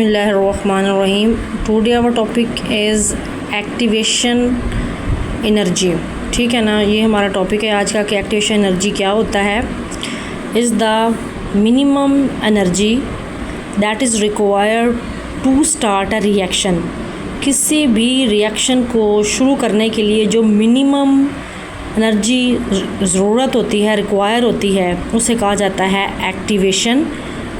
बिस्मिल्लाहिर्रहमानिर्रहीम। Today our topic is activation energy. ठीक है ना, ये हमारा टॉपिक है आज का कि एक्टिवेशन एनर्जी क्या होता है। Is the minimum energy that is required to start a reaction. किसी भी रिएक्शन को शुरू करने के लिए जो मिनिमम एनर्जी ज़रूरत होती है, रिक्वायर होती है, उसे कहा जाता है एक्टिवेशन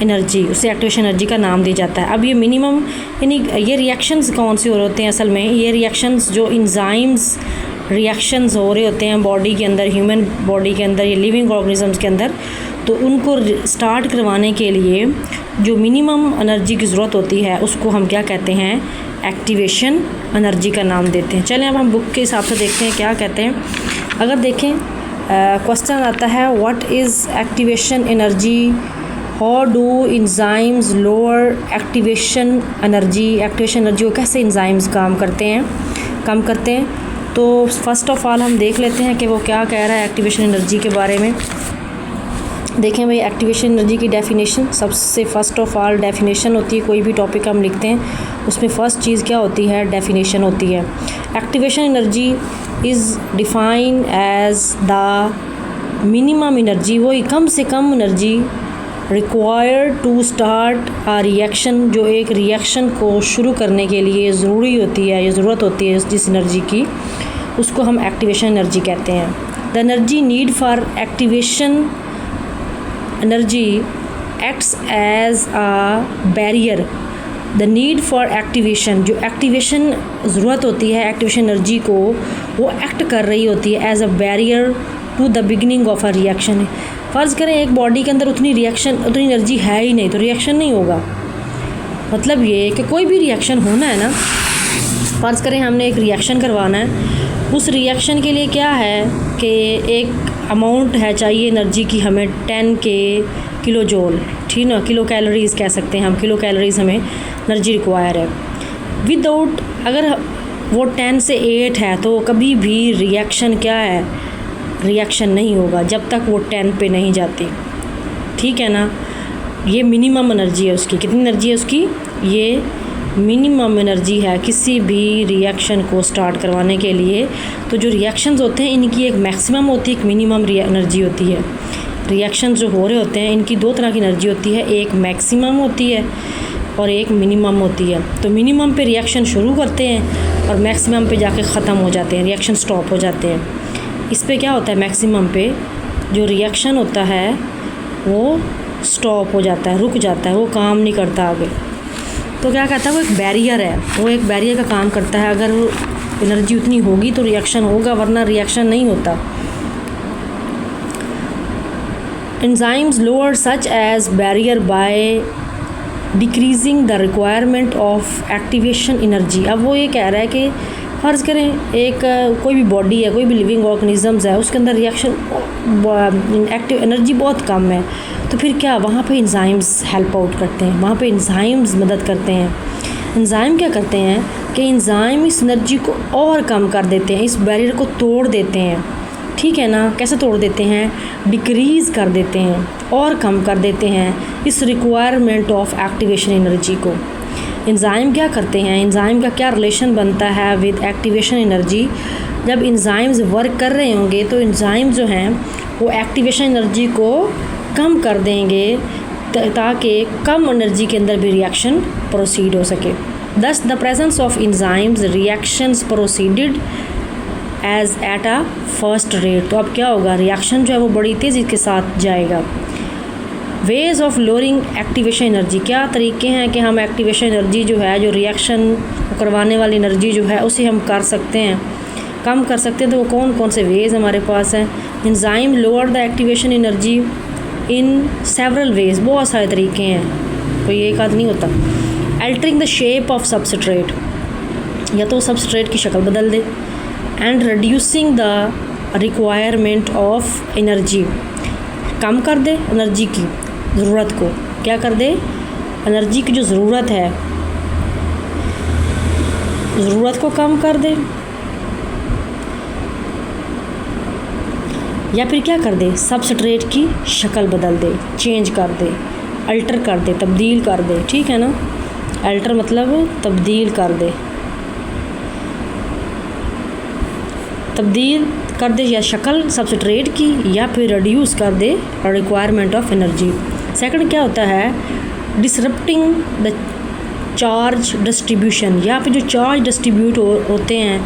एनर्जी। उसे एक्टिवेशन एनर्जी का नाम दिया जाता है। अब ये मिनिमम यानी ये रिएक्शंस कौन से हो रहे होते हैं असल में, ये रिएक्शंस जो इंजाइम्स रिएक्शंस हो रहे होते हैं बॉडी के अंदर, ह्यूमन बॉडी के अंदर, ये लिविंग ऑर्गेनिजम्स के अंदर, तो उनको स्टार्ट करवाने के लिए जो मिनिमम एनर्जी की ज़रूरत होती है उसको हम क्या कहते हैं, एक्टिवेशन एनर्जी का नाम देते हैं। चलें अब हम बुक के हिसाब से देखते हैं क्या कहते हैं। अगर देखें क्वेश्चन आता है what is activation energy, how do enzymes lower activation energy. Activation energy को कैसे इंजाइम्स कम करते हैं। तो फर्स्ट ऑफ ऑल हम देख लेते हैं कि वो क्या कह रहा है एक्टिवेशन एनर्जी के बारे में। देखें भाई, एक्टिवेशन एनर्जी की डेफिनेशन, सबसे फर्स्ट ऑफ ऑल डेफिनेशन होती है। कोई भी टॉपिक हम लिखते हैं उसमें फ़र्स्ट चीज़ क्या होती है, डेफिनेशन होती है। Activation energy is defined as the minimum energy, वही कम से कम energy required to start a reaction, जो एक रिएक्शन को शुरू करने के लिए ज़रूरी होती है या ज़रूरत होती है जिस एनर्जी की, उसको हम एक्टिवेशन एनर्जी कहते हैं। The energy need for activation energy acts as a barrier. The need for activation, जो एक्टिवेशन ज़रूरत होती है एक्टिवेशन एनर्जी को, वो एक्ट कर रही होती है as a barrier to the beginning of a reaction. फ़र्ज़ करें एक बॉडी के अंदर उतनी एनर्जी है ही नहीं तो रिएक्शन नहीं होगा। मतलब ये कि कोई भी रिएक्शन होना है ना, फ़र्ज़ करें हमने एक रिएक्शन करवाना है, उस रिएक्शन के लिए क्या है कि एक अमाउंट है चाहिए एनर्जी की हमें 10 किलो जूल, ठीक ना, किलो कैलोरीज़ कह सकते हैं हम, किलो कैलोरीज़ हमें एनर्जी रिक्वायर है। विदाउट, अगर वो 10 से 8 है तो कभी भी रिएक्शन क्या है, रिएक्शन नहीं होगा जब तक वो 10 पे नहीं जाती। ठीक है ना, ये मिनिमम एनर्जी है उसकी। कितनी एनर्जी है उसकी, ये मिनिमम एनर्जी है किसी भी रिएक्शन को स्टार्ट करवाने के लिए। तो जो रिएक्शंस होते हैं इनकी एक मैक्सिमम होती है, एक मिनिमम एनर्जी होती है। रिएक्शंस जो हो रहे होते हैं इनकी दो तरह की एनर्जी होती है, एक मैक्सिमम होती है और एक मिनिमम होती है। तो मिनिमम पे रिएक्शन शुरू करते हैं और मैक्सिमम पे जाके ख़त्म हो जाते हैं, रिएक्शन स्टॉप हो जाते हैं। इस पे क्या होता है, मैक्सिमम पे जो रिएक्शन होता है वो स्टॉप हो जाता है, रुक जाता है, वो काम नहीं करता आगे। तो क्या कहता है, वो एक बैरियर है, वो एक बैरियर का काम करता है। अगर एनर्जी उतनी होगी तो रिएक्शन होगा, वरना रिएक्शन नहीं होता। Enzymes lower such as barrier by decreasing the requirement of activation energy. अब वो ये कह रहा है कि फ़र्ज़ करें एक कोई भी बॉडी है, कोई भी लिविंग ऑर्गेनिजम्स है, उसके अंदर रिएक्शन एक्टिव एनर्जी बहुत कम है, तो फिर क्या वहाँ पे एंजाइम्स हेल्प आउट करते हैं, वहाँ पे एंजाइम्स मदद करते हैं। एंजाइम क्या करते हैं कि एंजाइम इस एनर्जी को और कम कर देते हैं, इस बैरियर को तोड़ देते हैं। ठीक है ना, कैसे तोड़ देते हैं, डिक्रीज़ कर देते हैं और कम कर देते हैं इस रिक्वायरमेंट ऑफ एक्टिवेशन एनर्जी को। एंजाइम क्या करते हैं, एंजाइम का क्या रिलेशन बनता है विद एक्टिवेशन एनर्जी। जब एंजाइम्स वर्क कर रहे होंगे तो एंजाइम जो हैं वो एक्टिवेशन एनर्जी को कम कर देंगे ताकि कम एनर्जी के अंदर भी रिएक्शन प्रोसीड हो सके। Thus the presence of enzymes reactions proceeded as at a first rate. तो अब क्या होगा, रिएक्शन जो है वो बड़ी तेज़ी के साथ जाएगा। Ways of lowering activation energy, क्या तरीके हैं कि हम एक्टिवेशन एनर्जी जो है, जो रिएक्शन करवाने वाली एनर्जी जो है उसे हम कर सकते हैं, कम कर सकते हैं। तो वो कौन कौन से वेज हमारे पास हैं। Enzyme lower the activation energy in several ways, बहुत सारे तरीके हैं, कोई एक आध नहीं होता। Altering the shape of substrate, या तो सबस्ट्रेट की शक्ल बदल दे। And reducing the requirement of energy, कम कर दे एनर्जी की ज़रूरत को, क्या कर दे, एनर्जी की जो ज़रूरत है ज़रूरत को कम कर दे। या फिर क्या कर दे, सबस्ट्रेट की शक्ल बदल दे, चेंज कर दे, अल्टर कर दे, तब्दील कर दे। ठीक है ना, अल्टर मतलब तब्दील कर दे, तब्दील कर दे या शक्ल सबस्ट्रेट की, या फिर रिड्यूस कर दे रिक्वायरमेंट ऑफ एनर्जी। सेकंड क्या होता है, डिसरप्टिंग द चार्ज डिस्ट्रीब्यूशन, यहाँ पे जो चार्ज डिस्ट्रीब्यूट होते हैं,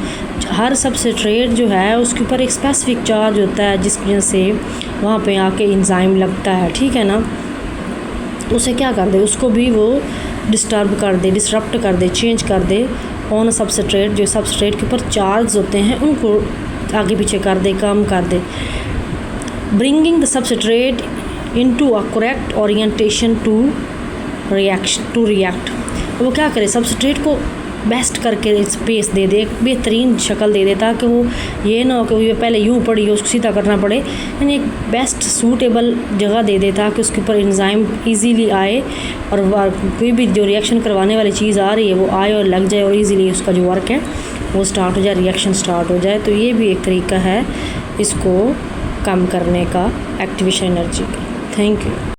हर सबस्ट्रेट जो है उसके ऊपर एक स्पेसिफिक चार्ज होता है जिस वजह से वहाँ पे आके एंजाइम लगता है, ठीक है ना। उसे क्या कर दे, उसको भी वो डिस्टर्ब कर दे, डिसरप्ट कर दे, चेंज कर दे ऑन सबस्ट्रेट, जो सबस्ट्रेट के ऊपर चार्ज होते हैं उनको आगे पीछे कर दे, कम कर दे। Bringing the substrate into a correct orientation to react, वो क्या करे, सबस्ट्रेट को बेस्ट करके स्पेस दे दे, एक बेहतरीन शक्ल दे दे, ताकि वो ये ना हो कि वो पहले यूँ पड़ी हो उसको सीधा करना पड़े, यानी एक बेस्ट सूटेबल जगह दे दे ताकि उसके ऊपर एंजाइम इजीली आए और कोई भी जो रिएक्शन करवाने वाली चीज़ आ रही है वो आए और लग जाए और इजीली उसका जो वर्क है वो स्टार्ट हो जाए, रिएक्शन स्टार्ट हो जाए। तो ये भी एक तरीका है इसको कम करने का, एक्टिवेशन एनर्जी का। Thank you.